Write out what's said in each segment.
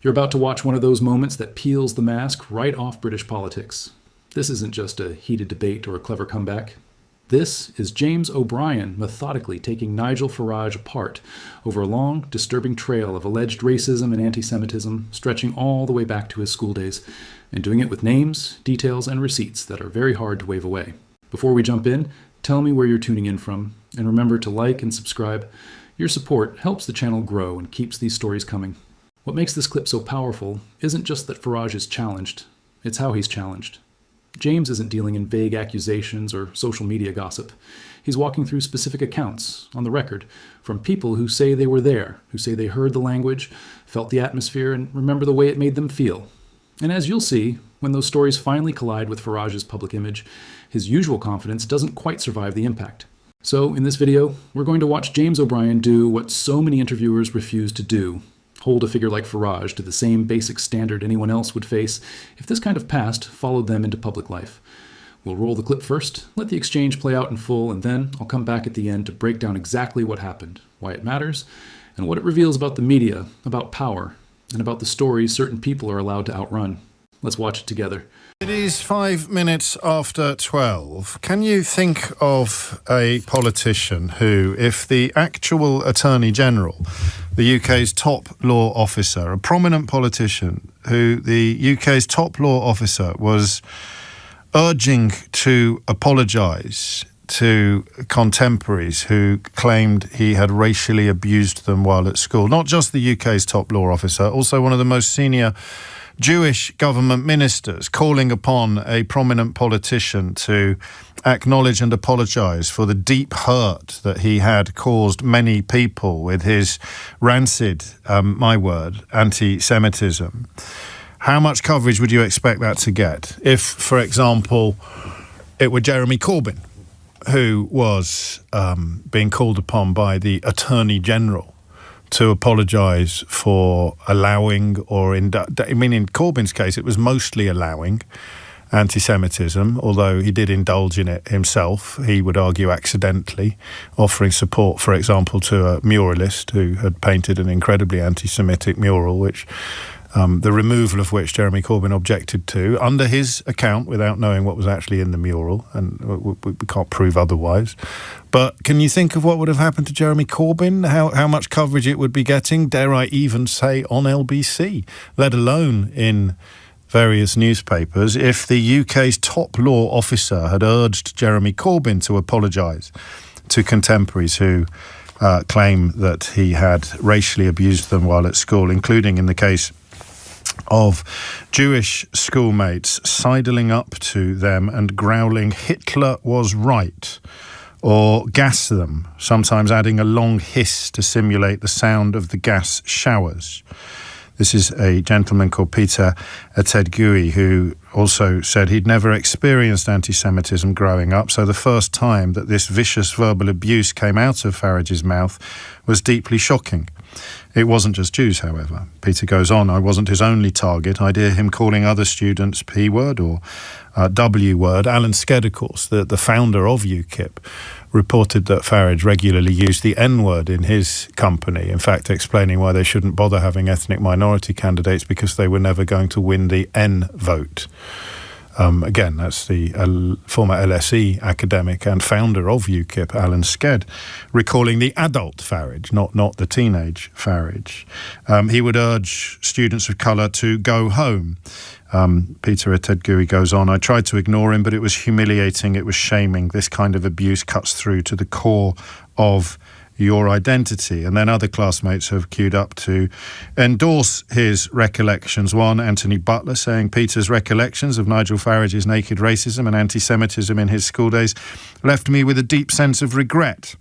You're about to watch one of those moments that peels the mask right off British politics. This isn't just a heated debate or a clever comeback. This is James O'Brien methodically taking Nigel Farage apart over a long, disturbing trail of alleged racism and anti-Semitism stretching all the way back to his school days, and doing it with names, details, and receipts that are very hard to wave away. Before we jump in, tell me where you're tuning in from, and remember to like and subscribe. Your support helps the channel grow and keeps these stories coming. What makes this clip so powerful isn't just that Farage is challenged, it's how he's challenged. James isn't dealing in vague accusations or social media gossip. He's walking through specific accounts, on the record, from people who say they were there, who say they heard the language, felt the atmosphere, and remember the way it made them feel. And as you'll see, when those stories finally collide with Farage's public image, his usual confidence doesn't quite survive the impact. So, in this video, we're going to watch James O'Brien do what so many interviewers refuse to do: hold a figure like Farage to the same basic standard anyone else would face if this kind of past followed them into public life. We'll roll the clip first, let the exchange play out in full, and then I'll come back at the end to break down exactly what happened, why it matters, and what it reveals about the media, about power, and about the stories certain people are allowed to outrun. Let's watch it together. It is 5 minutes after 12. Can you think of a politician who, if the actual Attorney General, the UK's top law officer, a prominent politician who the UK's top law officer was urging to apologise to contemporaries who claimed he had racially abused them while at school? Not just the UK's top law officer, also one of the most senior Jewish government ministers, calling upon a prominent politician to acknowledge and apologise for the deep hurt that he had caused many people with his rancid, my word, anti-Semitism. How much coverage would you expect that to get if, for example, it were Jeremy Corbyn who was being called upon by the Attorney General to apologise for allowing, or in Corbyn's case, it was mostly allowing anti-Semitism, although he did indulge in it himself, he would argue accidentally, offering support, for example, to a muralist who had painted an incredibly anti-Semitic mural, which the removal of which Jeremy Corbyn objected to, under his account, without knowing what was actually in the mural, and we can't prove otherwise. But can you think of what would have happened to Jeremy Corbyn? How much coverage it would be getting, dare I even say, on LBC, let alone in various newspapers, if the UK's top law officer had urged Jeremy Corbyn to apologise to contemporaries who claim that he had racially abused them while at school, including in the case of Jewish schoolmates sidling up to them and growling, "Hitler was right," or gas them, sometimes adding a long hiss to simulate the sound of the gas showers. This is a gentleman called Peter Etedgui, who also said he'd never experienced anti-Semitism growing up, so the first time that this vicious verbal abuse came out of Farage's mouth was deeply shocking. It wasn't just Jews, however. Peter goes on, "I wasn't his only target. I'd hear him calling other students P-word or W-word. Alan Sked, of course, the founder of UKIP, reported that Farage regularly used the N-word in his company, in fact explaining why they shouldn't bother having ethnic minority candidates because they were never going to win the N vote. Again, that's the former LSE academic and founder of UKIP, Alan Sked, recalling the adult Farage, not the teenage Farage. He would urge students of colour to go home. Peter Etedgui goes on, "I tried to ignore him, but it was humiliating, it was shaming. This kind of abuse cuts through to the core of your identity." And then other classmates have queued up to endorse his recollections. One, Anthony Butler, saying, "Peter's recollections of Nigel Farage's naked racism and anti-Semitism in his school days left me with a deep sense of regret.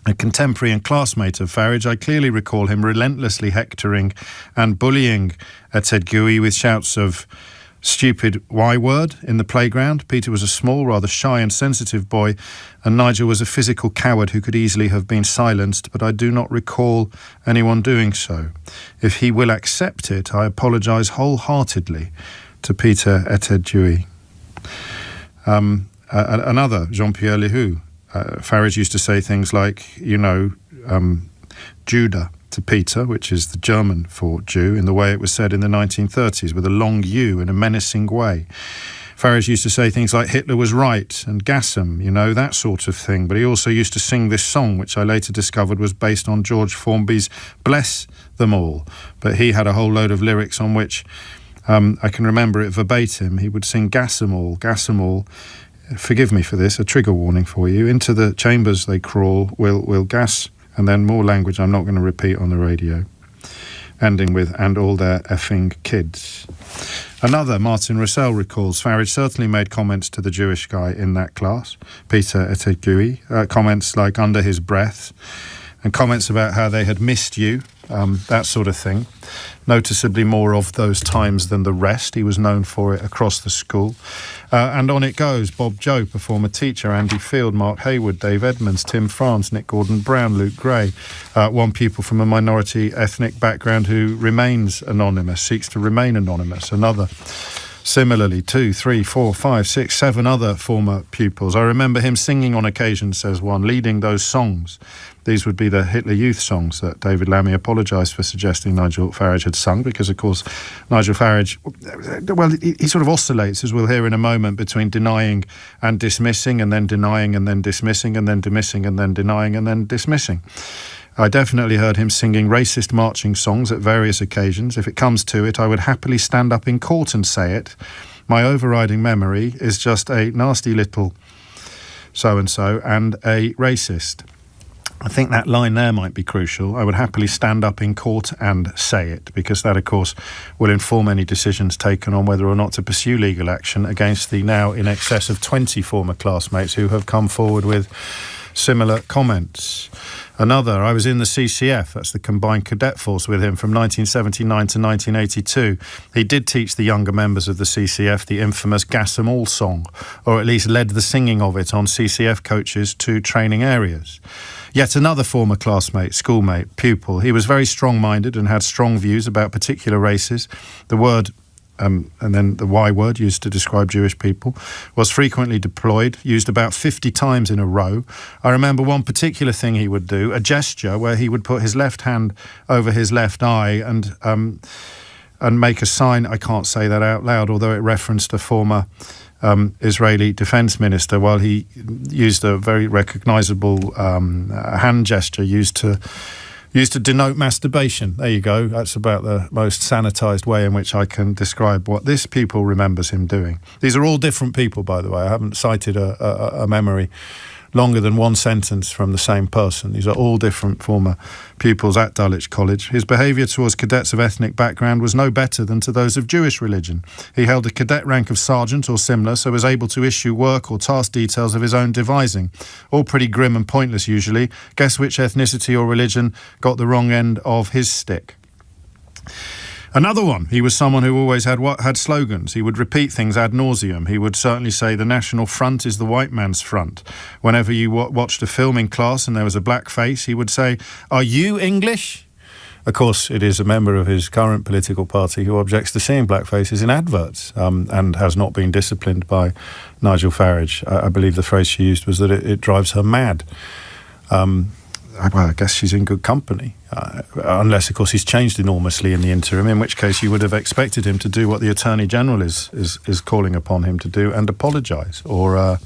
A contemporary and classmate of Farage, I clearly recall him relentlessly hectoring and bullying Etedgui with shouts of stupid Y-word in the playground. Peter was a small, rather shy and sensitive boy, and Nigel was a physical coward who could easily have been silenced, but I do not recall anyone doing so. If he will accept it, I apologise wholeheartedly to Peter Etedgui." Another, Jean-Pierre Lehoux. Farage used to say things like, Judah, to Peter, which is the German for Jew, in the way it was said in the 1930s, with a long U in a menacing way. Farage used to say things like Hitler was right and Gassam, that sort of thing. But he also used to sing this song, which I later discovered was based on George Formby's Bless Them All. But he had a whole load of lyrics on which I can remember it verbatim. He would sing Gassam all. Forgive me for this, a trigger warning for you. Into the chambers they crawl, we'll gas, and then more language I'm not going to repeat on the radio. Ending with, and all their effing kids. Another, Martin Russell recalls, Farage certainly made comments to the Jewish guy in that class, Peter Etegui, comments like under his breath, and comments about how they had missed you, that sort of thing. Noticeably more of those times than the rest. He was known for it across the school. And on it goes. Bob Jope, a former teacher, Andy Field, Mark Hayward, Dave Edmonds, Tim France, Nick Gordon-Brown, Luke Gray. One pupil from a minority ethnic background who remains anonymous, seeks to remain anonymous. Another. Similarly, 2, 3, 4, 5, 6, 7 other former pupils. I remember him singing on occasion, says one, leading those songs. These would be the Hitler Youth songs that David Lammy apologised for suggesting Nigel Farage had sung, because, of course, Nigel Farage, well, he sort of oscillates, as we'll hear in a moment, between denying and dismissing, and then denying and then dismissing, and then dismissing and then denying and then dismissing. I definitely heard him singing racist marching songs at various occasions. If it comes to it, I would happily stand up in court and say it. My overriding memory is just a nasty little so-and-so and a racist. I think that line there might be crucial. I would happily stand up in court and say it, because that, of course, will inform any decisions taken on whether or not to pursue legal action against the now in excess of 20 former classmates who have come forward with similar comments. Another, I was in the CCF, that's the Combined Cadet Force, with him from 1979 to 1982. He did teach the younger members of the CCF the infamous Gas 'em All song, or at least led the singing of it on CCF coaches to training areas. Yet another former classmate, schoolmate, pupil. He was very strong-minded and had strong views about particular races. The word and then the Y word used to describe Jewish people, was frequently deployed, used about 50 times in a row. I remember one particular thing he would do, a gesture where he would put his left hand over his left eye and make a sign. I can't say that out loud, although it referenced a former Israeli defense minister, while he used a very recognizable hand gesture used to denote masturbation. There you go. That's about the most sanitized way in which I can describe what this pupil remembers him doing. These are all different people, by the way. I haven't cited a memory longer than one sentence from the same person. These are all different former pupils at Dulwich College. His behaviour towards cadets of ethnic background was no better than to those of Jewish religion. He held a cadet rank of sergeant or similar, so was able to issue work or task details of his own devising. All pretty grim and pointless usually. Guess which ethnicity or religion got the wrong end of his stick? Another one, he was someone who always had slogans. He would repeat things ad nauseum. He would certainly say the National Front is the white man's front. Whenever you watched a film in class and there was a black face, he would say, "Are you English?" Of course, it is a member of his current political party who objects to seeing black faces in adverts and has not been disciplined by Nigel Farage. I believe the phrase she used was that it drives her mad. Well, I guess she's in good company, unless, of course, he's changed enormously in the interim, in which case you would have expected him to do what the Attorney General is calling upon him to do and apologise, or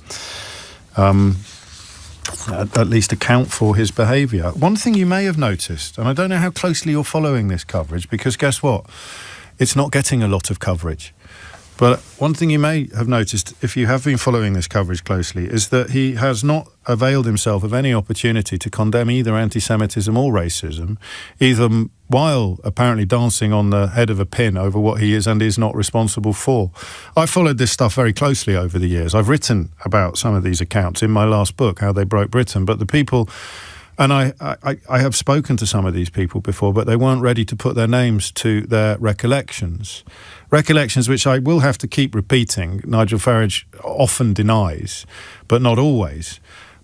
at least account for his behaviour. One thing you may have noticed, and I don't know how closely you're following this coverage, because guess what? It's not getting a lot of coverage. But one thing you may have noticed, if you have been following this coverage closely, is that he has not availed himself of any opportunity to condemn either anti-Semitism or racism, either while apparently dancing on the head of a pin over what he is and is not responsible for. I followed this stuff very closely over the years. I've written about some of these accounts in my last book, How They Broke Britain, but the people... And I have spoken to some of these people before, but they weren't ready to put their names to their recollections. Recollections which I will have to keep repeating. Nigel Farage often denies, but not always,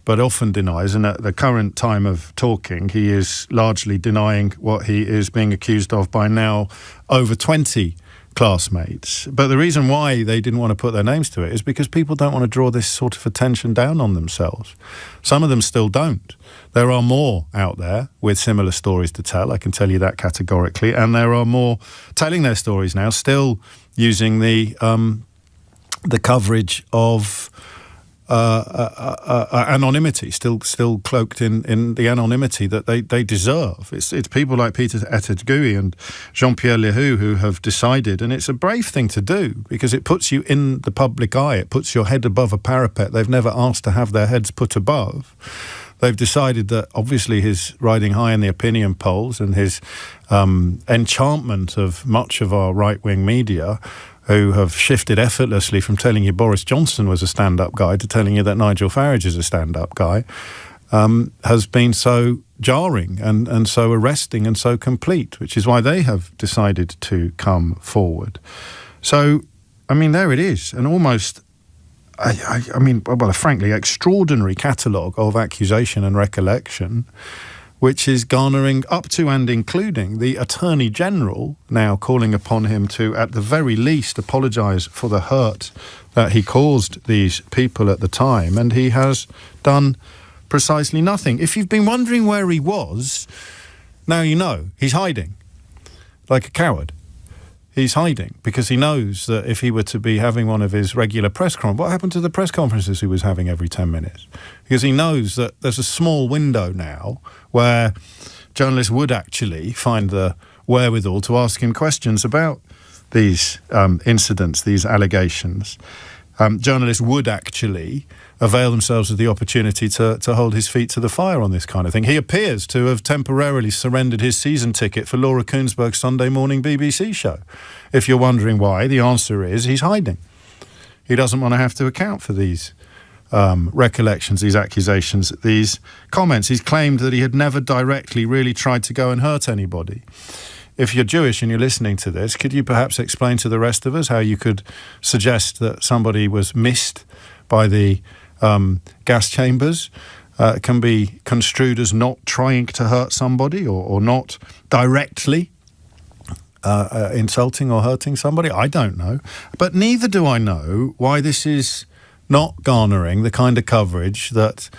but often denies. And at the current time of talking, he is largely denying what he is being accused of by now over 20 classmates. But the reason why they didn't want to put their names to it is because people don't want to draw this sort of attention down on themselves. Some of them still don't. There are more out there with similar stories to tell, I can tell you that categorically, and there are more telling their stories now, still using the coverage of anonymity, still cloaked in the anonymity that they deserve. It's people like Peter Ettedgui and Jean-Pierre Leroux who have decided, and it's a brave thing to do because it puts you in the public eye, it puts your head above a parapet they've never asked to have their heads put above. They've decided that obviously his riding high in the opinion polls and his enchantment of much of our right-wing media, who have shifted effortlessly from telling you Boris Johnson was a stand-up guy to telling you that Nigel Farage is a stand-up guy, has been so jarring and so arresting and so complete, which is why they have decided to come forward. So, I mean, there it is, an almost, I mean, well, a frankly extraordinary catalogue of accusation and recollection, which is garnering up to and including the Attorney General now calling upon him to, at the very least, apologise for the hurt that he caused these people at the time, and he has done precisely nothing. If you've been wondering where he was, now you know. He's hiding, like a coward. He's hiding because he knows that if he were to be having one of his regular press conferences, what happened to the press conferences he was having every 10 minutes? Because he knows that there's a small window now where journalists would actually find the wherewithal to ask him questions about these incidents, these allegations. Journalists would actually avail themselves of the opportunity to hold his feet to the fire on this kind of thing. He appears to have temporarily surrendered his season ticket for Laura Kuenssberg's Sunday morning BBC show. If you're wondering why, the answer is he's hiding. He doesn't want to have to account for these recollections, these accusations, these comments. He's claimed that he had never directly really tried to go and hurt anybody. If you're Jewish and you're listening to this, could you perhaps explain to the rest of us how you could suggest that somebody was missed by the gas chambers can be construed as not trying to hurt somebody or not directly insulting or hurting somebody? I don't know. But neither do I know why this is not garnering the kind of coverage that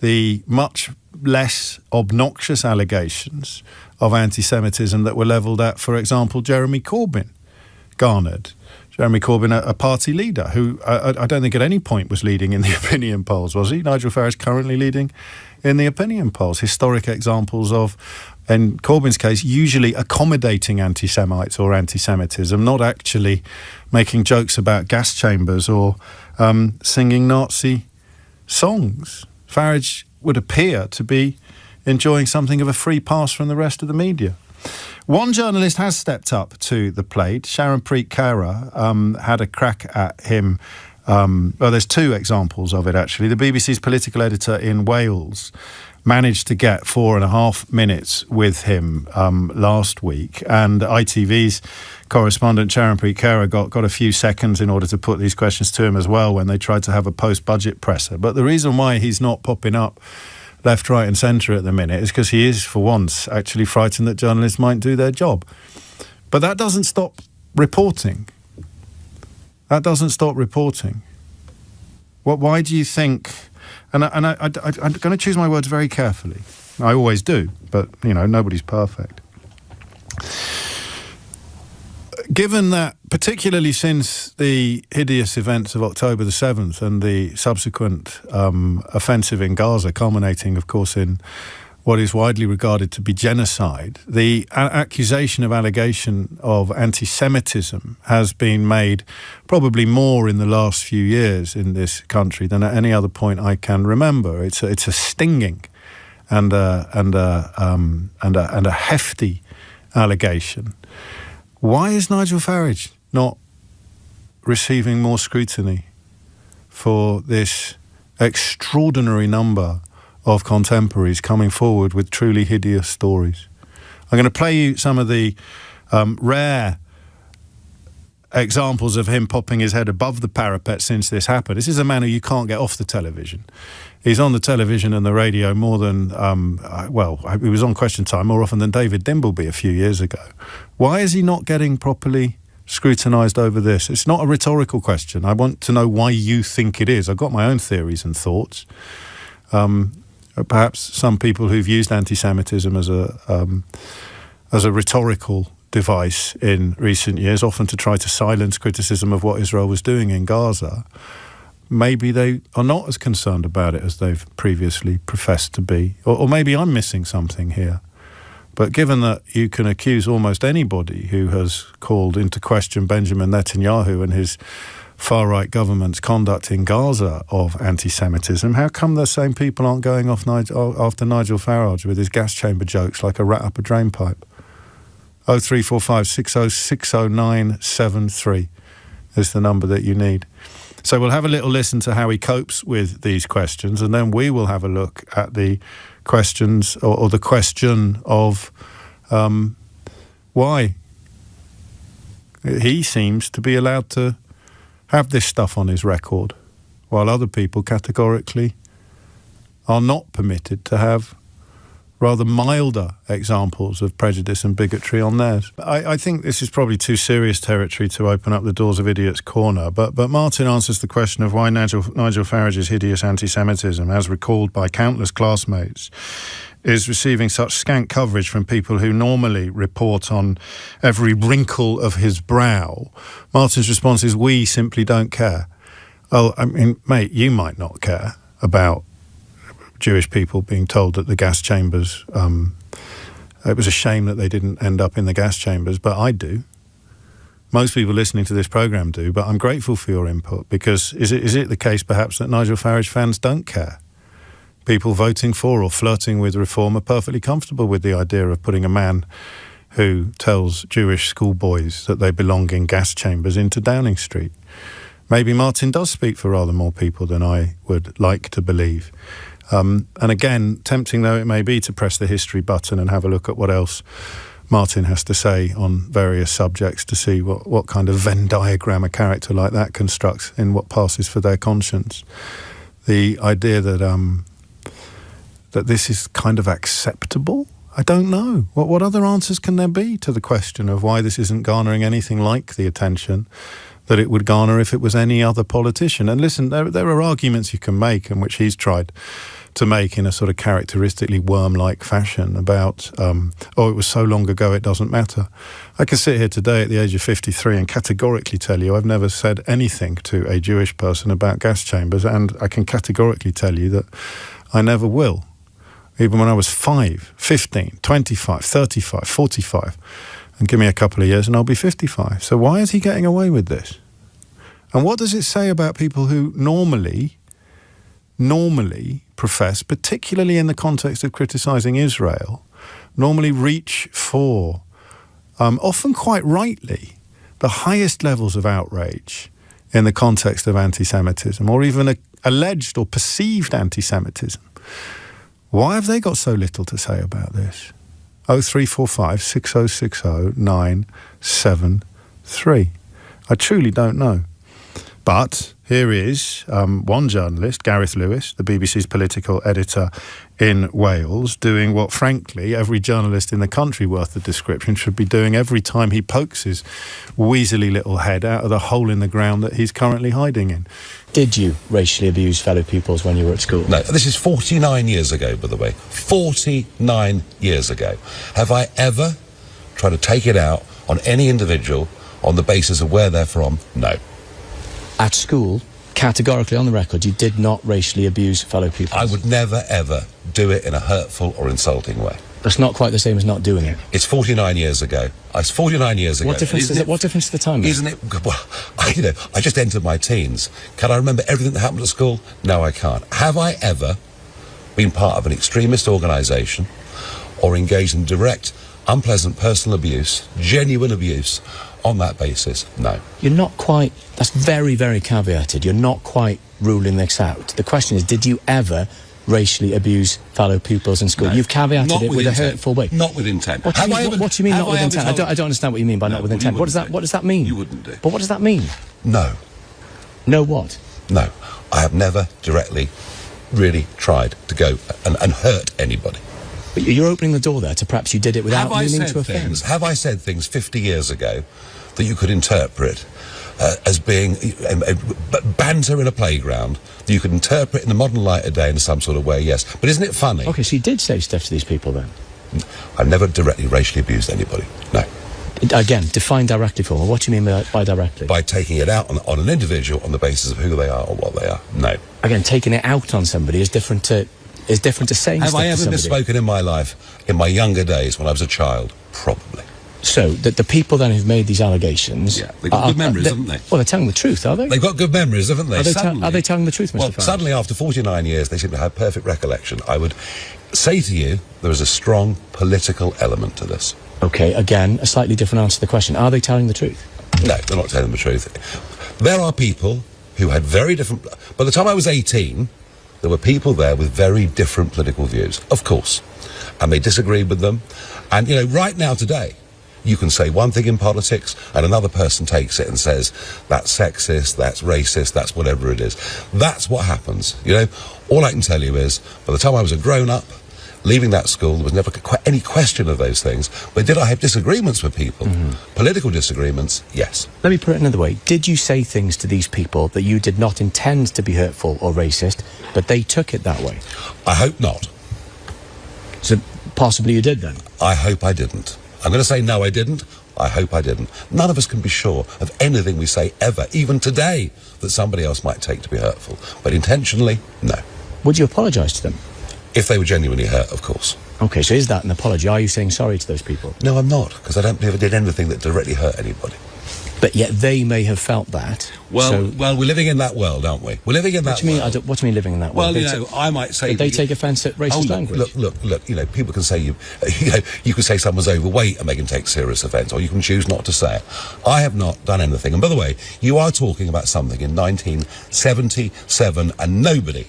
the much less obnoxious allegations of anti-Semitism that were levelled at, for example, Jeremy Corbyn garnered. Jeremy Corbyn, a party leader who I don't think at any point was leading in the opinion polls, was he? Nigel Farage currently leading in the opinion polls. Historic examples of, in Corbyn's case, usually accommodating anti-Semites or anti-Semitism, not actually making jokes about gas chambers or singing Nazi songs. Farage would appear to be enjoying something of a free pass from the rest of the media. One journalist has stepped up to the plate. Sharon Preet Kaur had a crack at him. Well, there's two examples of it, actually. The BBC's political editor in Wales managed to get 4.5 minutes with him last week, and ITV's correspondent Sharon Preet Kaur got a few seconds in order to put these questions to him as well when they tried to have a post-budget presser. But the reason why he's not popping up left, right and centre at the minute is because he is, for once, actually frightened that journalists might do their job. But that doesn't stop reporting. That doesn't stop reporting. Why do you think... And I'm going to choose my words very carefully. I always do, but, you know, nobody's perfect. Given that, particularly since the hideous events of October the 7th and the subsequent offensive in Gaza, culminating, of course, in what is widely regarded to be genocide, the allegation of anti-Semitism has been made probably more in the last few years in this country than at any other point I can remember. It's a stinging and a hefty allegation. Why is Nigel Farage not receiving more scrutiny for this extraordinary number of contemporaries coming forward with truly hideous stories? I'm going to play you some of the rare examples of him popping his head above the parapet since this happened. This is a man who you can't get off the television. He's on the television and the radio more than, he was on Question Time more often than David Dimbleby a few years ago. Why is he not getting properly scrutinised over this? It's not a rhetorical question. I want to know why you think it is. I've got my own theories and thoughts. perhaps some people who've used anti-Semitism as a rhetorical device in recent years, often to try to silence criticism of what Israel was doing in Gaza, maybe they are not as concerned about it as they've previously professed to be. Or maybe I'm missing something here. But given that you can accuse almost anybody who has called into question Benjamin Netanyahu and his far-right government's conduct in Gaza of anti-Semitism, how come the same people aren't going off after Nigel Farage with his gas chamber jokes like a rat up a drain pipe? 0345 6060973 is the number that you need. So we'll have a little listen to how he copes with these questions, and then we will have a look at the questions or the question of why he seems to be allowed to have this stuff on his record, while other people categorically are not permitted to have rather milder examples of prejudice and bigotry on theirs. I think this is probably too serious territory to open up the doors of Idiot's Corner, but Martin answers the question of why Nigel Farage's hideous anti-Semitism, as recalled by countless classmates, is receiving such scant coverage from people who normally report on every wrinkle of his brow. Martin's response is, we simply don't care. Well, I mean, mate, you might not care about Jewish people being told that the gas chambers, it was a shame that they didn't end up in the gas chambers, but I do. Most people listening to this programme do, but I'm grateful for your input, because is it the case perhaps that Nigel Farage fans don't care? People voting for or flirting with reform are perfectly comfortable with the idea of putting a man who tells Jewish schoolboys that they belong in gas chambers into Downing Street. Maybe Martin does speak for rather more people than I would like to believe. And again, tempting though it may be to press the history button and have a look at what else Martin has to say on various subjects to see what kind of Venn diagram a character like that constructs in what passes for their conscience. The idea that that this is kind of acceptable, I don't know. What other answers can there be to the question of why this isn't garnering anything like the attention that it would garner if it was any other politician? And listen, there are arguments you can make, and which he's tried to make in a sort of characteristically worm-like fashion about, it was so long ago it doesn't matter. I can sit here today at the age of 53 and categorically tell you I've never said anything to a Jewish person about gas chambers, and I can categorically tell you that I never will. Even when I was 5, 15, 25, 35, 45, and give me a couple of years and I'll be 55. So why is he getting away with this? And what does it say about people who normally profess, particularly in the context of criticising Israel, normally reach for, often quite rightly, the highest levels of outrage in the context of anti-Semitism, or even alleged or perceived anti-Semitism? Why have they got so little to say about this? 0345 6060 973. I truly don't know. But here is one journalist, Gareth Lewis, the BBC's political editor in Wales, doing what, frankly, every journalist in the country worth the description should be doing every time he pokes his weaselly little head out of the hole in the ground that he's currently hiding in. Did you racially abuse fellow pupils when you were at school? No, this is 49 years ago, by the way. 49 years ago. Have I ever tried to take it out on any individual on the basis of where they're from? No. At school, categorically on the record, you did not racially abuse fellow pupils? I would never, ever do it in a hurtful or insulting way. That's not quite the same as not doing it. It's 49 years ago. It's 49 years ago. What difference does it? What difference to the time? Isn't it? Well, I just entered my teens. Can I remember everything that happened at school? No, I can't. Have I ever been part of an extremist organisation or engaged in direct, unpleasant personal abuse, genuine abuse, on that basis? No. You're not quite... That's very, very caveated. You're not quite ruling this out. The question is, did you ever racially abuse fellow pupils in school? No, you've caveated it with a hurtful way. Not with intent. What do you mean not with intent? I don't understand what you mean by not with intent. What does that mean? You wouldn't do. But what does that mean? No. No what? No. I have never directly really tried to go and hurt anybody. But you're opening the door there to perhaps you did it without meaning to offend. Have I said things 50 years ago that you could interpret as being banter in a playground, that you could interpret in the modern light of day in some sort of way, yes. But isn't it funny? Okay, so you did say stuff to these people then? I've never directly racially abused anybody, no. Again, define directly for me. What do you mean by directly? By taking it out on an individual on the basis of who they are or what they are, no. Again, taking it out on somebody is different to saying Have stuff I ever to somebody. misspoken in my life, in my younger days when I was a child? Probably. So, the people then who've made these allegations... Yeah, they've got good memories, haven't they? Well, they're telling the truth, are they? They've got good memories, haven't they? Are they telling the truth, Mr. Farage? Suddenly, after 49 years, they seem to have perfect recollection. I would say to you, there is a strong political element to this. Okay, again, a slightly different answer to the question. Are they telling the truth? No, they're not telling the truth. There are people who had very different... By the time I was 18, there were people there with very different political views, of course. And they disagreed with them. And, you know, right now, today, you can say one thing in politics and another person takes it and says, that's sexist, that's racist, that's whatever it is. That's what happens, you know. All I can tell you is, by the time I was a grown-up, leaving that school, there was never any question of those things. But did I have disagreements with people? Political disagreements, yes. Let me put it another way. Did you say things to these people that you did not intend to be hurtful or racist, but they took it that way? I hope not. So possibly you did then? I hope I didn't. I'm going to say no, I didn't. I hope I didn't. None of us can be sure of anything we say ever, even today, that somebody else might take to be hurtful. But intentionally, no. Would you apologise to them? If they were genuinely hurt, of course. Okay, so is that an apology? Are you saying sorry to those people? No, I'm not, because I don't believe I did anything that directly hurt anybody. But yet they may have felt that. Well, we're living in that world, aren't we? We're living in that world. What do you mean living in that world? Well, you know, I might say... Did they take offence at racist language? Look, you know, people can say you know, you can say someone's overweight and they can take serious offence, or you can choose not to say it. I have not done anything. And by the way, you are talking about something in 1977, and nobody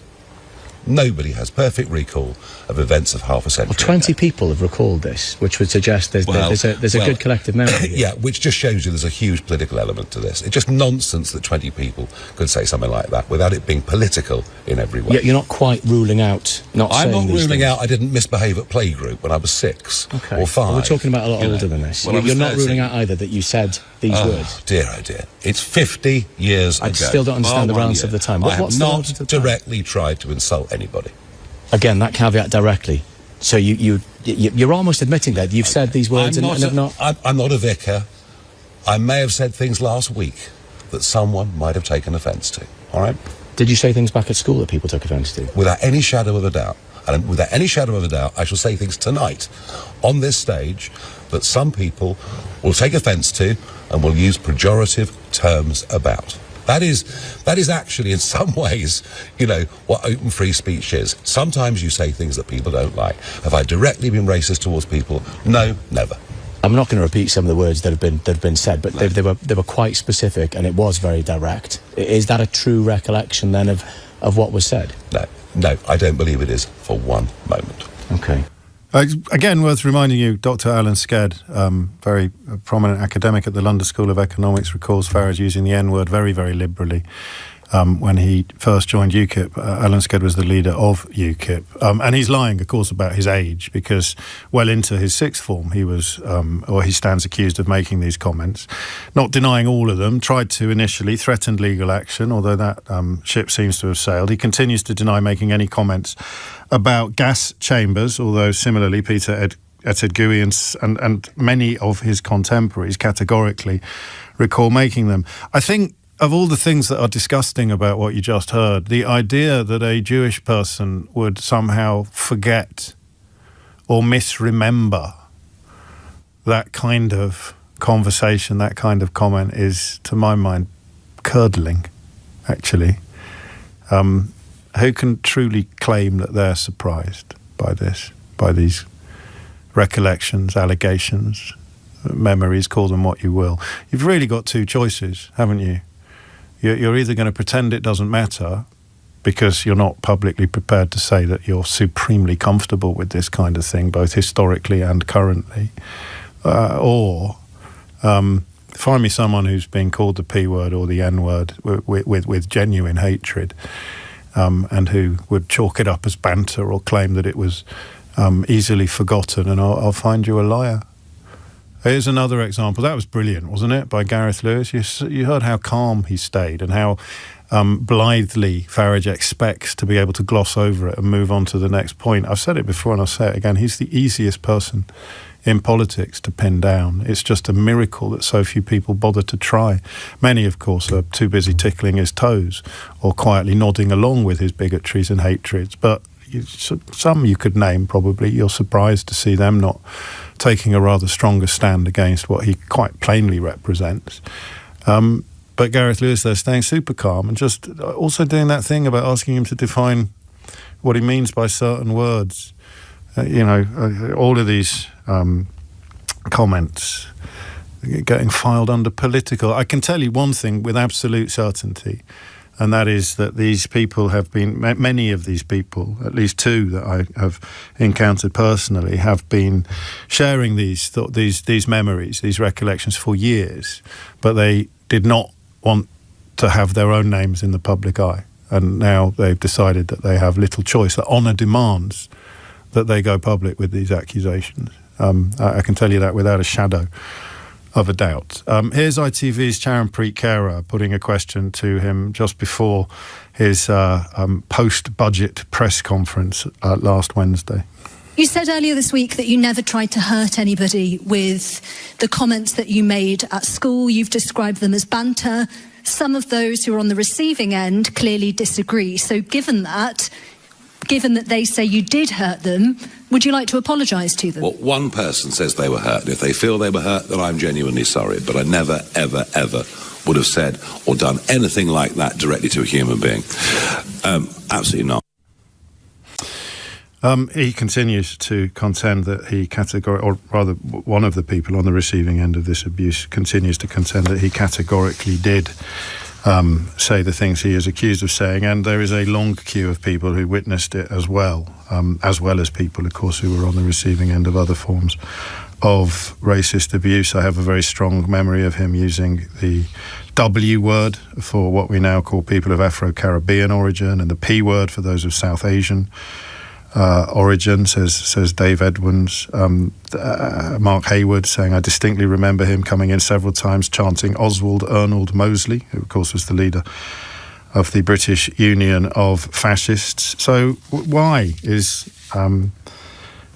has perfect recall of events of half a century Well, 20 people have recalled this, which would suggest there's a good collective memory here. Yeah, which just shows you there's a huge political element to this. It's just nonsense that 20 people could say something like that without it being political in every way. Yeah, you're not quite ruling out I'm not ruling things. out I didn't misbehave at playgroup when I was 6 or 5. Well, we're talking about a lot older than this. You're not ruling out either that you said these words. Dear, oh dear. It's 50 years ago. I still don't understand the relevance of the time. I have not directly tried to insult anybody. Again, that caveat directly. So you're almost admitting that you've said these words and have not... I'm not a vicar. I may have said things last week that someone might have taken offence to, all right? Did you say things back at school that people took offence to? Without any shadow of a doubt. And without any shadow of a doubt, I shall say things tonight on this stage that some people will take offence to and will use pejorative terms about. That is actually, in some ways, you know, what open free speech is. Sometimes you say things that people don't like. Have I directly been racist towards people? No, never. I'm not going to repeat some of the words that have been said, but they were quite specific, and it was very direct. Is that a true recollection then of what was said? No, I don't believe it is for one moment. Okay. Again, worth reminding you, Dr. Alan Sked, very prominent academic at the London School of Economics, recalls Farage using the N-word very, very liberally. When he first joined UKIP, Alan Sked was the leader of UKIP. And he's lying, of course, about his age, because well into his sixth form, he stands accused of making these comments. Not denying all of them, tried to initially, threatened legal action, although that ship seems to have sailed. He continues to deny making any comments about gas chambers, although similarly Peter Etedgui and many of his contemporaries categorically recall making them. I think of all the things that are disgusting about what you just heard, the idea that a Jewish person would somehow forget or misremember that kind of conversation, that kind of comment is, to my mind, curdling, actually. Who can truly claim that they're surprised by this, by these recollections, allegations, memories, call them what you will? You've really got two choices, haven't you? You're either going to pretend it doesn't matter because you're not publicly prepared to say that you're supremely comfortable with this kind of thing, both historically and currently, or find me someone who's been called the P word or the N word with genuine hatred, and who would chalk it up as banter or claim that it was easily forgotten, and I'll find you a liar. Here's another example. That was brilliant, wasn't it, by Gareth Lewis? You heard how calm he stayed and how blithely Farage expects to be able to gloss over it and move on to the next point. I've said it before and I'll say it again. He's the easiest person in politics to pin down. It's just a miracle that so few people bother to try. Many, of course, are too busy tickling his toes or quietly nodding along with his bigotries and hatreds. But some you could name, probably. You're surprised to see them not taking a rather stronger stand against what he quite plainly represents. But Gareth Lewis, they're staying super calm and just also doing that thing about asking him to define what he means by certain words. All of these comments getting filed under political. I can tell you one thing with absolute certainty, and that is that these people have been, many of these people, at least two that I have encountered personally, have been sharing these memories, these recollections for years, but they did not want to have their own names in the public eye. And now they've decided that they have little choice, that honour demands that they go public with these accusations. I can tell you that without a shadow of a doubt. Here's ITV's Charanpreet Kaur putting a question to him just before his post-budget press conference last Wednesday. You said earlier this week that you never tried to hurt anybody with the comments that you made at school. You've described them as banter. Some of those who are on the receiving end clearly disagree. So given that they say you did hurt them, would you like to apologise to them? Well, one person says they were hurt, and if they feel they were hurt, then I'm genuinely sorry. But I never, ever, ever would have said or done anything like that directly to a human being. Absolutely not. He continues to contend that he or rather one of the people on the receiving end of this abuse continues to contend that he categorically did say the things he is accused of saying, and there is a long queue of people who witnessed it as well as people, of course, who were on the receiving end of other forms of racist abuse. I have a very strong memory of him using the W word for what we now call people of Afro-Caribbean origin, and the P word for those of South Asian origin, says Dave Edwards. Mark Hayward saying, I distinctly remember him coming in several times chanting Oswald Ernald Mosley, who of course was the leader of the British Union of Fascists. So why is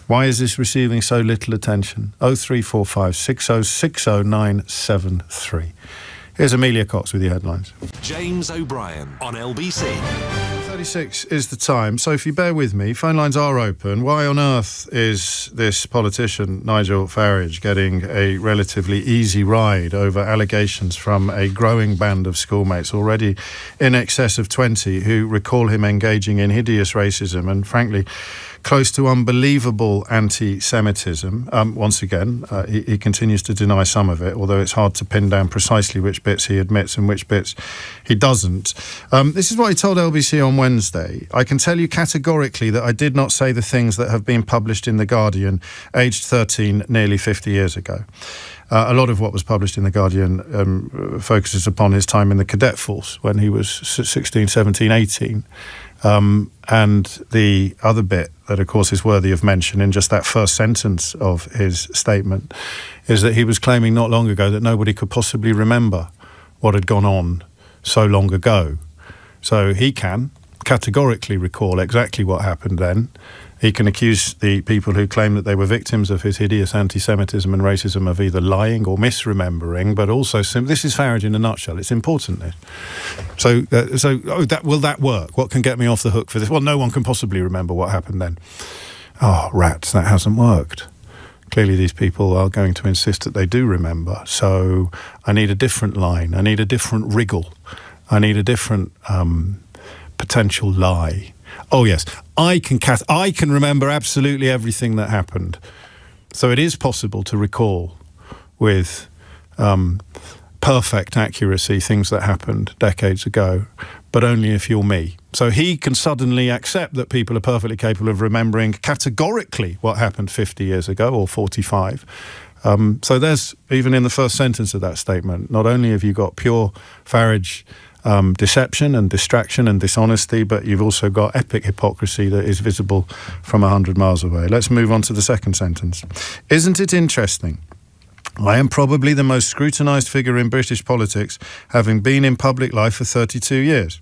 this receiving so little attention? 0345 6060973. Here's Amelia Cox with your headlines. James O'Brien on LBC. 36 is the time. So if you bear with me, phone lines are open. Why on earth is this politician, Nigel Farage, getting a relatively easy ride over allegations from a growing band of schoolmates, already in excess of 20, who recall him engaging in hideous racism and, frankly, close to unbelievable anti-Semitism? Once again, he continues to deny some of it, although it's hard to pin down precisely which bits he admits and which bits he doesn't. This is what he told LBC on Wednesday. I can tell you categorically that I did not say the things that have been published in The Guardian, aged 13, nearly 50 years ago. A lot of what was published in The Guardian focuses upon his time in the cadet force when he was 16, 17, 18. And the other bit that, of course, is worthy of mention in just that first sentence of his statement is that he was claiming not long ago that nobody could possibly remember what had gone on so long ago. So he can categorically recall exactly what happened then. He can accuse the people who claim that they were victims of his hideous anti-Semitism and racism of either lying or misremembering, but also, this is Farage in a nutshell. It's important. Will that work? What can get me off the hook for this? Well, no one can possibly remember what happened then. Oh, rats, that hasn't worked. Clearly these people are going to insist that they do remember. So I need a different line. I need a different wriggle. I need a different potential lie. Oh yes, I can remember absolutely everything that happened. So it is possible to recall with perfect accuracy things that happened decades ago, but only if you're me. So he can suddenly accept that people are perfectly capable of remembering categorically what happened 50 years ago or 45. So there's, even in the first sentence of that statement, not only have you got pure Farage deception and distraction and dishonesty, but you've also got epic hypocrisy that is visible from 100 miles away. Let's move on to the second sentence. Isn't it interesting I am probably the most scrutinised figure in British politics, having been in public life for 32 years.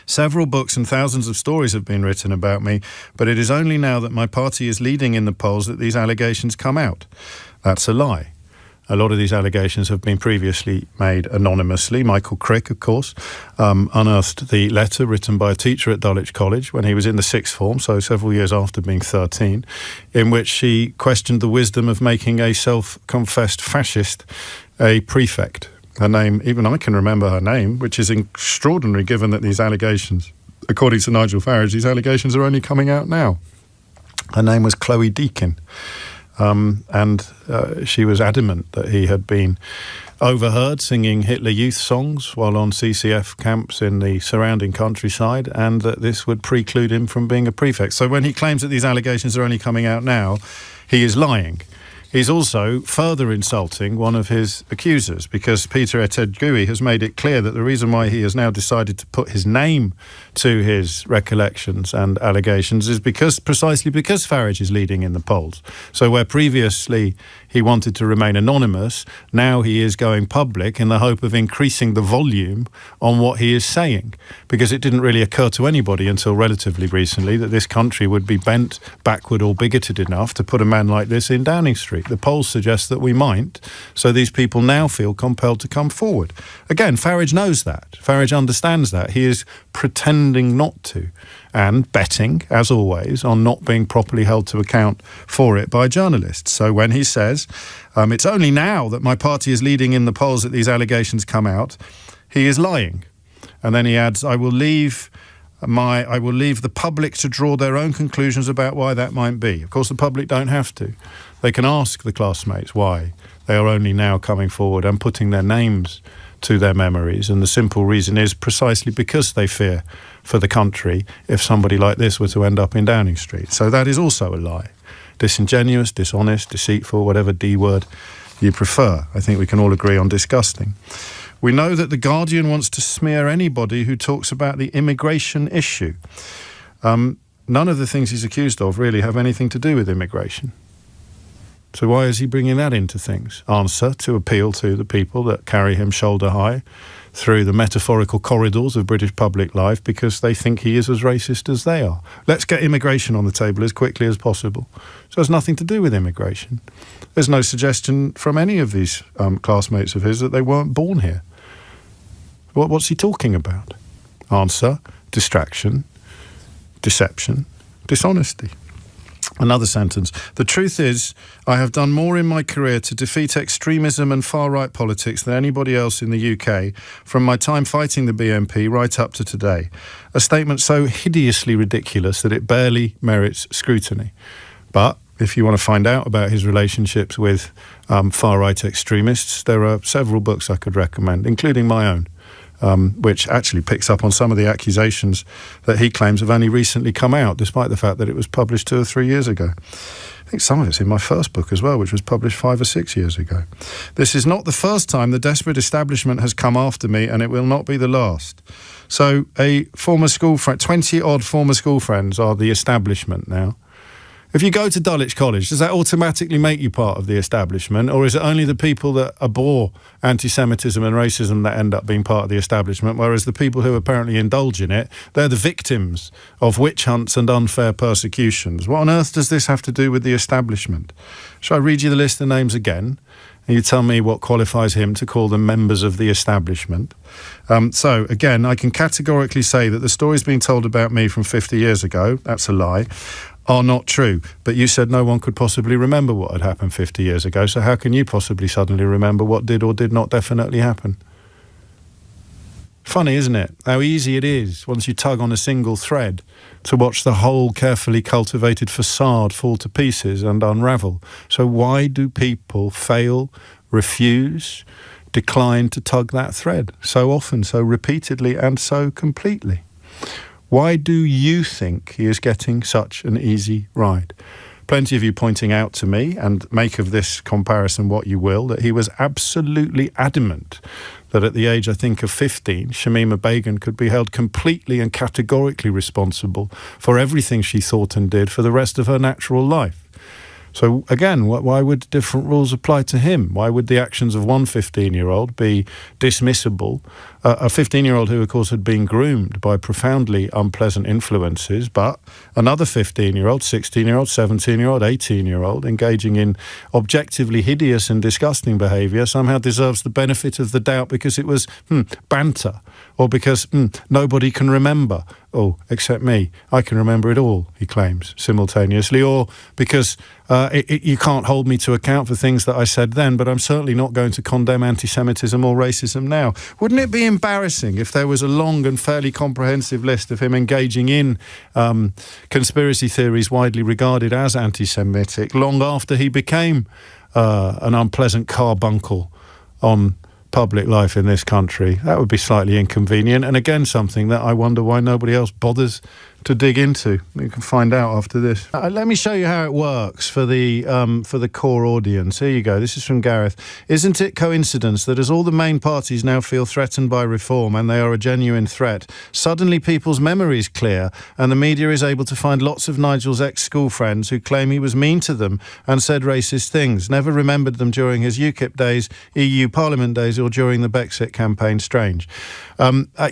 Several books and thousands of stories have been written about me, but it is only now that my party is leading in the polls that these allegations come out. That's a lie. A lot of these allegations have been previously made anonymously. Michael Crick, of course, unearthed the letter written by a teacher at Dulwich College when he was in the sixth form, so several years after being 13, in which she questioned the wisdom of making a self-confessed fascist a prefect. Her name, even I can remember her name, which is extraordinary given that these allegations, according to Nigel Farage, these allegations are only coming out now. Her name was Chloe Deakin. And she was adamant that he had been overheard singing Hitler Youth songs while on CCF camps in the surrounding countryside, and that this would preclude him from being a prefect. So when he claims that these allegations are only coming out now, he is lying. He's also further insulting one of his accusers, because Peter Etegui has made it clear that the reason why he has now decided to put his name to his recollections and allegations is precisely because Farage is leading in the polls. So where previously he wanted to remain anonymous, now he is going public in the hope of increasing the volume on what he is saying, because it didn't really occur to anybody until relatively recently that this country would be bent backward or bigoted enough to put a man like this in Downing Street. The polls suggest that we might, so these people now feel compelled to come forward. Again, Farage knows that. Farage understands that. He is pretending not to, and betting, as always, on not being properly held to account for it by journalists. So when he says, it's only now that my party is leading in the polls that these allegations come out, he is lying. And then he adds, I will leave the public to draw their own conclusions about why that might be. Of course, the public don't have to. They can ask the classmates why they are only now coming forward and putting their names to their memories. And the simple reason is precisely because they fear for the country if somebody like this were to end up in Downing Street. So that is also a lie. Disingenuous, dishonest, deceitful, whatever D word you prefer. I think we can all agree on disgusting. We know that The Guardian wants to smear anybody who talks about the immigration issue. None of the things he's accused of really have anything to do with immigration. So why is he bringing that into things? Answer, to appeal to the people that carry him shoulder high through the metaphorical corridors of British public life, because they think he is as racist as they are. Let's get immigration on the table as quickly as possible. So it has nothing to do with immigration. There's no suggestion from any of these classmates of his that they weren't born here. What's he talking about? Answer, distraction, deception, dishonesty. Another sentence. The truth is, I have done more in my career to defeat extremism and far-right politics than anybody else in the UK, from my time fighting the BNP right up to today. A statement so hideously ridiculous that it barely merits scrutiny. But if you want to find out about his relationships with far-right extremists, there are several books I could recommend, including my own. Which actually picks up on some of the accusations that he claims have only recently come out, despite the fact that it was published 2 or 3 years ago. I think some of it's in my first book as well, which was published 5 or 6 years ago. This is not the first time the desperate establishment has come after me, and it will not be the last. So a former school friend, 20-odd former school friends are the establishment now. If you go to Dulwich College, does that automatically make you part of the establishment, or is it only the people that abhor anti-Semitism and racism that end up being part of the establishment, whereas the people who apparently indulge in it, they're the victims of witch hunts and unfair persecutions? What on earth does this have to do with the establishment? Shall I read you the list of names again, and you tell me what qualifies him to call them members of the establishment? So, again, I can categorically say that the stories being told about me from 50 years ago, that's a lie, are not true. But you said no one could possibly remember what had happened 50 years ago, so how can you possibly suddenly remember what did or did not definitely happen? Funny, isn't it? How easy it is, once you tug on a single thread, to watch the whole carefully cultivated facade fall to pieces and unravel. So why do people fail, refuse, decline to tug that thread so often, so repeatedly, and so completely? Why do you think he is getting such an easy ride? Plenty of you pointing out to me, and make of this comparison what you will, that he was absolutely adamant that at the age, I think, of 15, Shamima Begum could be held completely and categorically responsible for everything she thought and did for the rest of her natural life. So again, why would different rules apply to him? Why would the actions of one 15-year-old be dismissible? A 15-year-old who, of course, had been groomed by profoundly unpleasant influences, but another 15-year-old, 16-year-old, 17-year-old, 18-year-old engaging in objectively hideous and disgusting behaviour somehow deserves the benefit of the doubt because it was banter, or because nobody can remember. Oh, except me. I can remember it all, he claims, simultaneously. Or because you can't hold me to account for things that I said then, but I'm certainly not going to condemn anti-Semitism or racism now. Wouldn't it be embarrassing if there was a long and fairly comprehensive list of him engaging in conspiracy theories widely regarded as anti-Semitic long after he became an unpleasant carbuncle on public life in this country? That would be slightly inconvenient, and again something that I wonder why nobody else bothers to dig into. You can find out after this. Let me show you how it works for the core audience. Here you go. This is from Gareth. Isn't it coincidence that as all the main parties now feel threatened by reform, and they are a genuine threat, suddenly people's memories clear and the media is able to find lots of Nigel's ex-school friends who claim he was mean to them and said racist things, never remembered them during his UKIP days, EU Parliament days, or during the Brexit campaign? Strange.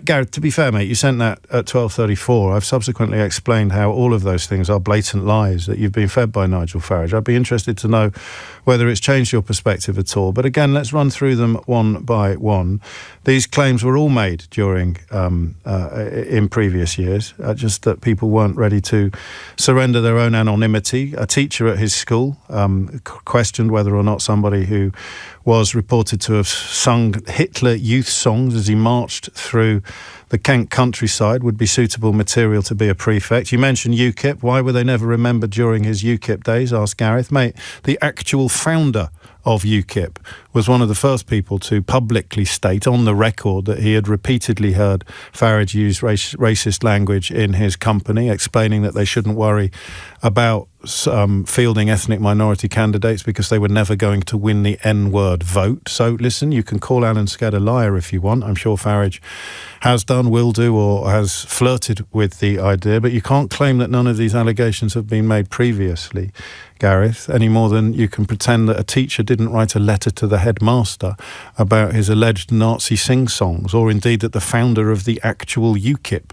Gareth, to be fair, mate, you sent that at 12:34. I've subsequently explained how all of those things are blatant lies that you've been fed by Nigel Farage. I'd be interested to know whether it's changed your perspective at all. But again, let's run through them one by one. These claims were all made during in previous years, just that people weren't ready to surrender their own anonymity. A teacher at his school questioned whether or not somebody who was reported to have sung Hitler youth songs as he marched through the Kent countryside would be suitable material to be a prefect. You mentioned UKIP. Why were they never remembered during his UKIP days? Asked Gareth. Mate, the actual founder of UKIP was one of the first people to publicly state on the record that he had repeatedly heard Farage use racist language in his company, explaining that they shouldn't worry about fielding ethnic minority candidates because they were never going to win the N-word vote. So listen, you can call Alan Scedd a liar if you want. I'm sure Farage has done, will do, or has flirted with the idea, but you can't claim that none of these allegations have been made previously, Gareth, any more than you can pretend that a teacher didn't write a letter to the headmaster about his alleged Nazi sing-songs, or indeed that the founder of the actual UKIP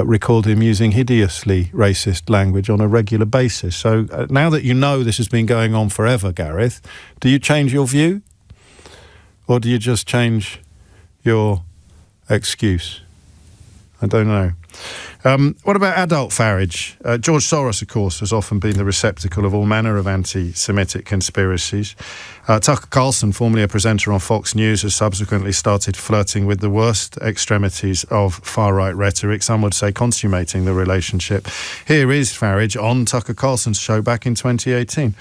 recalled him using hideously racist language on a regular basis. So now that you know this has been going on forever, Gareth, do you change your view? Or do you just change your excuse? I don't know. What about adult Farage? George Soros, of course, has often been the receptacle of all manner of anti-Semitic conspiracies. Tucker Carlson, formerly a presenter on Fox News, has subsequently started flirting with the worst extremities of far-right rhetoric, some would say consummating the relationship. Here is Farage on Tucker Carlson's show back in 2018.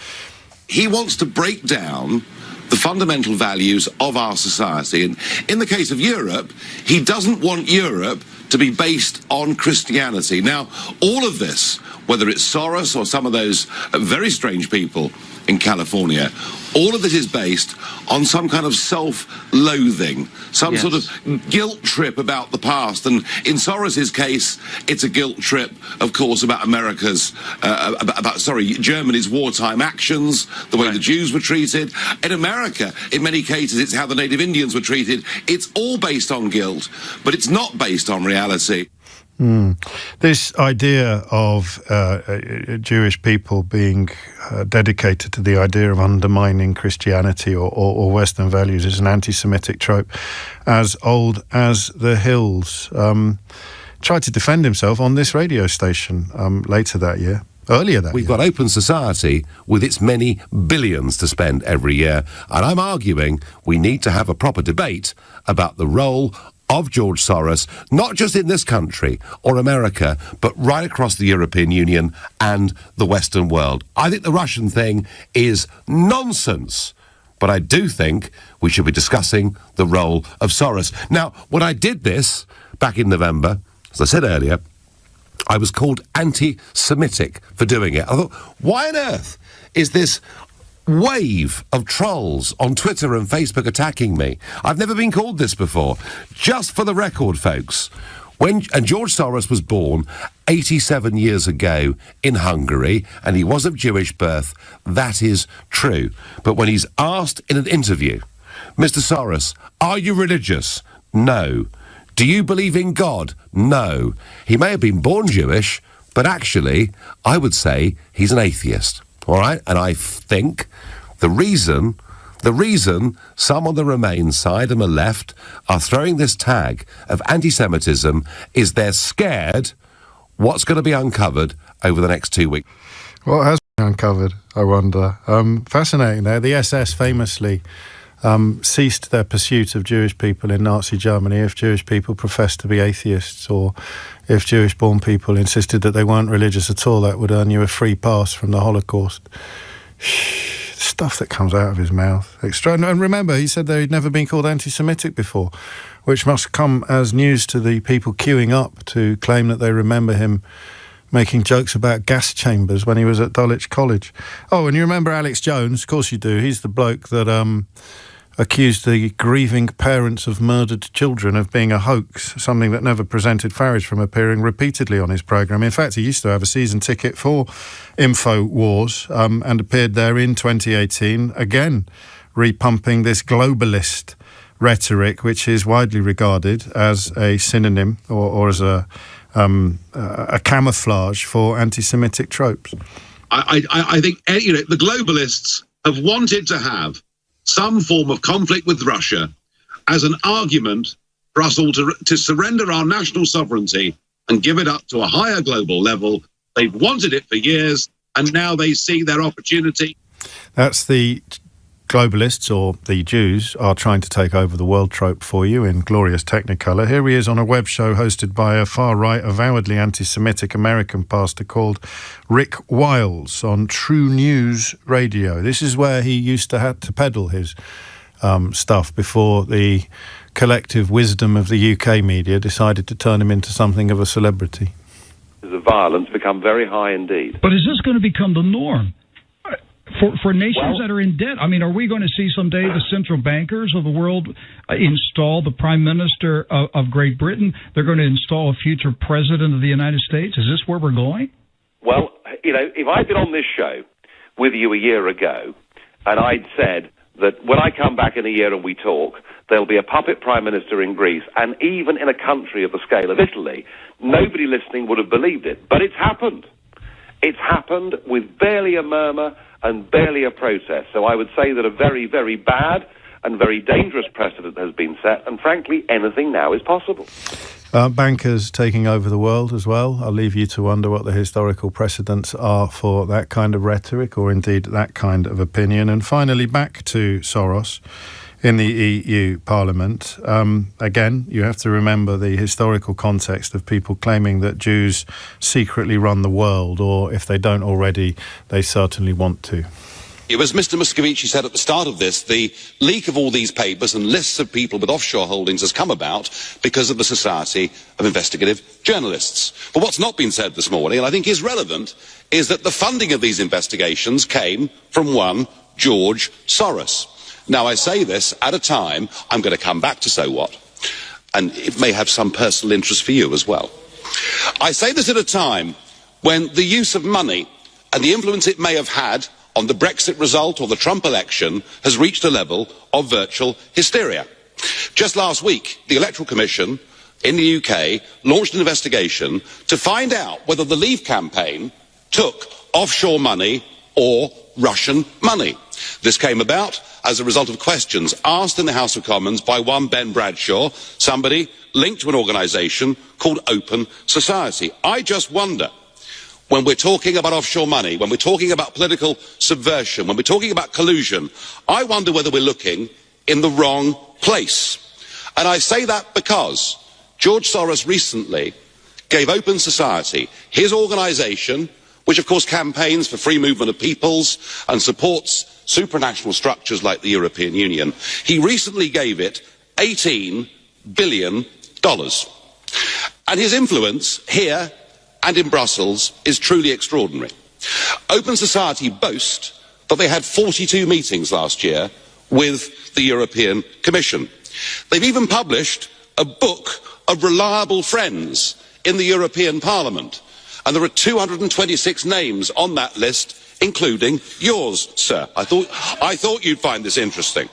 He wants to break down the fundamental values of our society. And in the case of Europe, he doesn't want Europe to be based on Christianity. Now, all of this, whether it's Soros or some of those very strange people in California, all of this is based on some kind of self-loathing, some sort of guilt trip about the past. And in Soros's case, it's a guilt trip, of course, about America's, Germany's wartime actions, the way the Jews were treated. In America, in many cases, it's how the native Indians were treated. It's all based on guilt, but it's not based on reality. This idea of Jewish people being dedicated to the idea of undermining Christianity or Western values is an anti-Semitic trope as old as the hills. Tried to defend himself on this radio station earlier that year. We've got open society with its many billions to spend every year, and I'm arguing we need to have a proper debate about the role of George Soros, not just in this country or America, but right across the European Union and the Western world. I think the Russian thing is nonsense, but I do think we should be discussing the role of Soros. Now, when I did this back in November, as I said earlier, I was called anti-Semitic for doing it. I thought, why on earth is this wave of trolls on Twitter and Facebook attacking me? I've never been called this before. Just for the record, folks, And George Soros was born 87 years ago in Hungary, and he was of Jewish birth. That is true. But when he's asked in an interview, Mr. Soros, are you religious? No. Do you believe in God? No. He may have been born Jewish, but actually, I would say he's an atheist. All right? And I think the reason some on the Remain side and the left are throwing this tag of anti-Semitism is they're scared what's going to be uncovered over the next 2 weeks. What has been uncovered, I wonder? Fascinating there. The SS famously ceased their pursuit of Jewish people in Nazi Germany if Jewish people professed to be atheists, or if Jewish-born people insisted that they weren't religious at all. That would earn you a free pass from the Holocaust. Stuff that comes out of his mouth. Extraordinary. And remember, he said that he'd never been called anti-Semitic before, which must come as news to the people queuing up to claim that they remember him making jokes about gas chambers when he was at Dulwich College. Oh, and you remember Alex Jones? Of course you do. He's the bloke that accused the grieving parents of murdered children of being a hoax, something that never prevented Farage from appearing repeatedly on his programme. In fact, he used to have a season ticket for InfoWars and appeared there in 2018, again repumping this globalist rhetoric, which is widely regarded as a synonym or as a camouflage for anti-Semitic tropes. I think the globalists have wanted to have some form of conflict with Russia as an argument for us all to surrender our national sovereignty and give it up to a higher global level. They've wanted it for years, and now they see their opportunity. That's the globalists, or the Jews, are trying to take over the world trope for you in glorious Technicolor. Here he is on a web show hosted by a far-right, avowedly anti-Semitic American pastor called Rick Wiles on True News Radio. This is where he used to have to peddle his stuff before the collective wisdom of the UK media decided to turn him into something of a celebrity. The violence become very high indeed. But is this going to become the norm? For nations that are in debt, I mean, are we going to see someday the central bankers of the world install the Prime Minister of Great Britain? They're going to install a future President of the United States? Is this where we're going? Well, if I'd been on this show with you a year ago, and I'd said that when I come back in a year and we talk, there'll be a puppet Prime Minister in Greece, and even in a country of the scale of Italy, nobody listening would have believed it. But it's happened. It's happened with barely a murmur and barely a protest. So I would say that a very, very bad and very dangerous precedent has been set, and frankly, anything now is possible. Bankers taking over the world as well. I'll leave you to wonder what the historical precedents are for that kind of rhetoric, or indeed that kind of opinion. And finally, back to Soros in the EU Parliament. Again, you have to remember the historical context of people claiming that Jews secretly run the world, or if they don't already, they certainly want to. As Mr. Moscovici said at the start of this, the leak of all these papers and lists of people with offshore holdings has come about because of the Society of Investigative Journalists. But what's not been said this morning, and I think is relevant, is that the funding of these investigations came from one George Soros. Now, I say this at a time, I'm going to come back to so what, and it may have some personal interest for you as well. I say this at a time when the use of money and the influence it may have had on the Brexit result or the Trump election has reached a level of virtual hysteria. Just last week, the Electoral Commission in the UK launched an investigation to find out whether the Leave campaign took offshore money or Russian money. This came about as a result of questions asked in the House of Commons by one Ben Bradshaw, somebody linked to an organisation called Open Society. I just wonder, when we're talking about offshore money, when we're talking about political subversion, when we're talking about collusion, I wonder whether we're looking in the wrong place. And I say that because George Soros recently gave Open Society, his organisation, which of course campaigns for free movement of peoples and supports supranational structures like the European Union, he recently gave it $18 billion. And his influence here and in Brussels is truly extraordinary. Open Society boast that they had 42 meetings last year with the European Commission. They've even published a book of reliable friends in the European Parliament. And there are 226 names on that list, including yours, sir. I thought you'd find this interesting.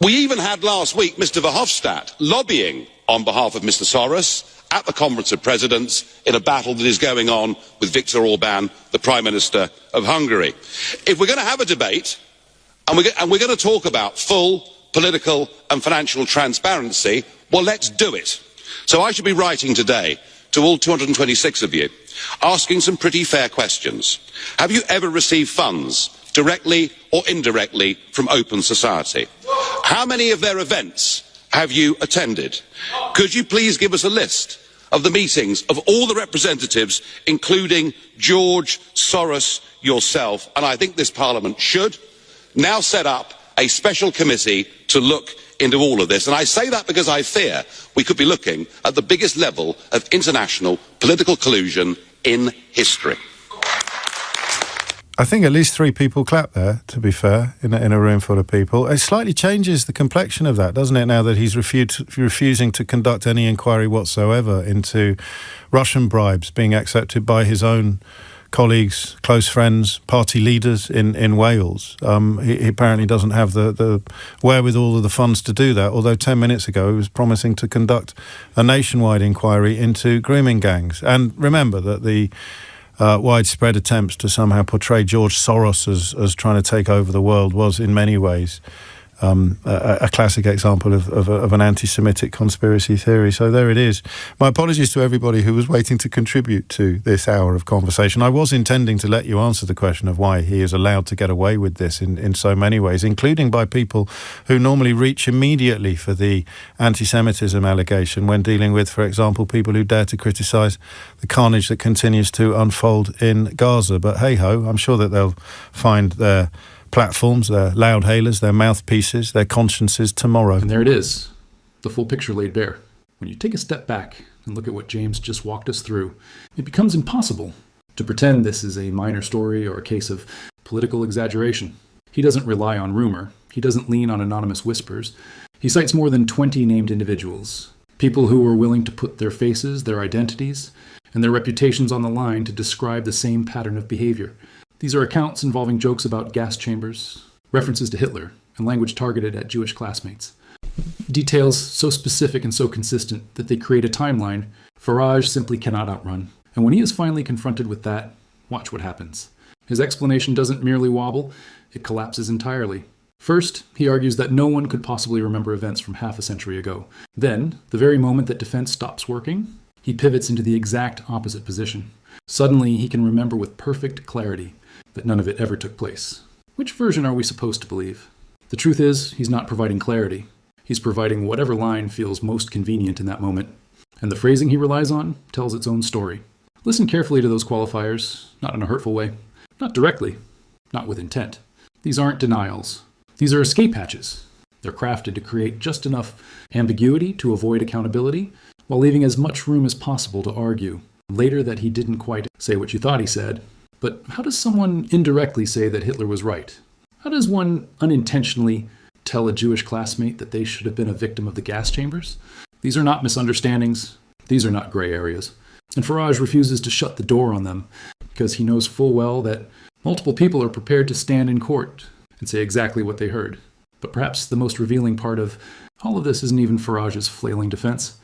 We even had last week Mr Verhofstadt lobbying on behalf of Mr Soros at the Conference of Presidents in a battle that is going on with Viktor Orban, the Prime Minister of Hungary. If we're going to have a debate, and we're going to talk about full political and financial transparency, well, let's do it. So I should be writing today to all 226 of you, asking some pretty fair questions. Have you ever received funds, directly or indirectly, from Open Society? How many of their events have you attended? Could you please give us a list of the meetings of all the representatives, including George Soros yourself? And I think this Parliament should now set up a special committee to look into all of this. And I say that because I fear we could be looking at the biggest level of international political collusion in history. I think at least 3 people clapped there, to be fair, in a room full of people. It slightly changes the complexion of that, doesn't it, now that he's refusing to conduct any inquiry whatsoever into Russian bribes being accepted by his own colleagues, close friends, party leaders in Wales. He apparently doesn't have the wherewithal or the funds to do that, although 10 minutes ago he was promising to conduct a nationwide inquiry into grooming gangs. And remember that the widespread attempts to somehow portray George Soros as trying to take over the world was in many ways a classic example of an anti-Semitic conspiracy theory. So there it is. My apologies to everybody who was waiting to contribute to this hour of conversation. I was intending to let you answer the question of why he is allowed to get away with this in so many ways, including by people who normally reach immediately for the anti-Semitism allegation when dealing with, for example, people who dare to criticise the carnage that continues to unfold in Gaza. But hey-ho, I'm sure that they'll find their platforms, their loud-hailers, their mouthpieces, their consciences tomorrow. And there it is, the full picture laid bare. When you take a step back and look at what James just walked us through, it becomes impossible to pretend this is a minor story or a case of political exaggeration. He doesn't rely on rumor. He doesn't lean on anonymous whispers. He cites more than 20 named individuals, people who were willing to put their faces, their identities, and their reputations on the line to describe the same pattern of behavior. These are accounts involving jokes about gas chambers, references to Hitler, and language targeted at Jewish classmates. Details so specific and so consistent that they create a timeline Farage simply cannot outrun. And when he is finally confronted with that, watch what happens. His explanation doesn't merely wobble, it collapses entirely. First, he argues that no one could possibly remember events from half a century ago. Then, the very moment that defense stops working, he pivots into the exact opposite position. Suddenly, he can remember with perfect clarity that none of it ever took place. Which version are we supposed to believe? The truth is, he's not providing clarity. He's providing whatever line feels most convenient in that moment. And the phrasing he relies on tells its own story. Listen carefully to those qualifiers, not in a hurtful way, not directly, not with intent. These aren't denials. These are escape hatches. They're crafted to create just enough ambiguity to avoid accountability, while leaving as much room as possible to argue later that he didn't quite say what you thought he said. But how does someone indirectly say that Hitler was right? How does one unintentionally tell a Jewish classmate that they should have been a victim of the gas chambers? These are not misunderstandings. These are not gray areas. And Farage refuses to shut the door on them because he knows full well that multiple people are prepared to stand in court and say exactly what they heard. But perhaps the most revealing part of all of this isn't even Farage's flailing defense.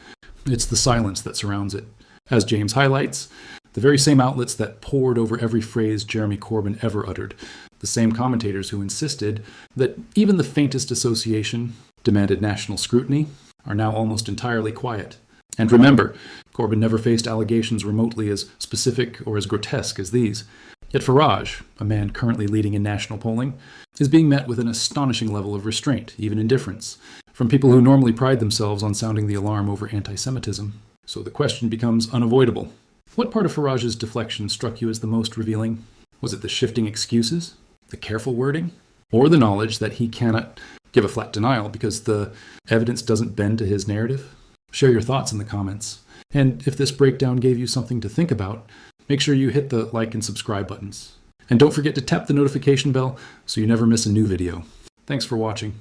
It's the silence that surrounds it. As James highlights, the very same outlets that pored over every phrase Jeremy Corbyn ever uttered, the same commentators who insisted that even the faintest association demanded national scrutiny, are now almost entirely quiet. And remember, Corbyn never faced allegations remotely as specific or as grotesque as these. Yet Farage, a man currently leading in national polling, is being met with an astonishing level of restraint, even indifference, from people who normally pride themselves on sounding the alarm over anti-Semitism. So the question becomes unavoidable. What part of Farage's deflection struck you as the most revealing? Was it the shifting excuses, the careful wording, or the knowledge that he cannot give a flat denial because the evidence doesn't bend to his narrative? Share your thoughts in the comments. And if this breakdown gave you something to think about, make sure you hit the like and subscribe buttons. And don't forget to tap the notification bell so you never miss a new video. Thanks for watching.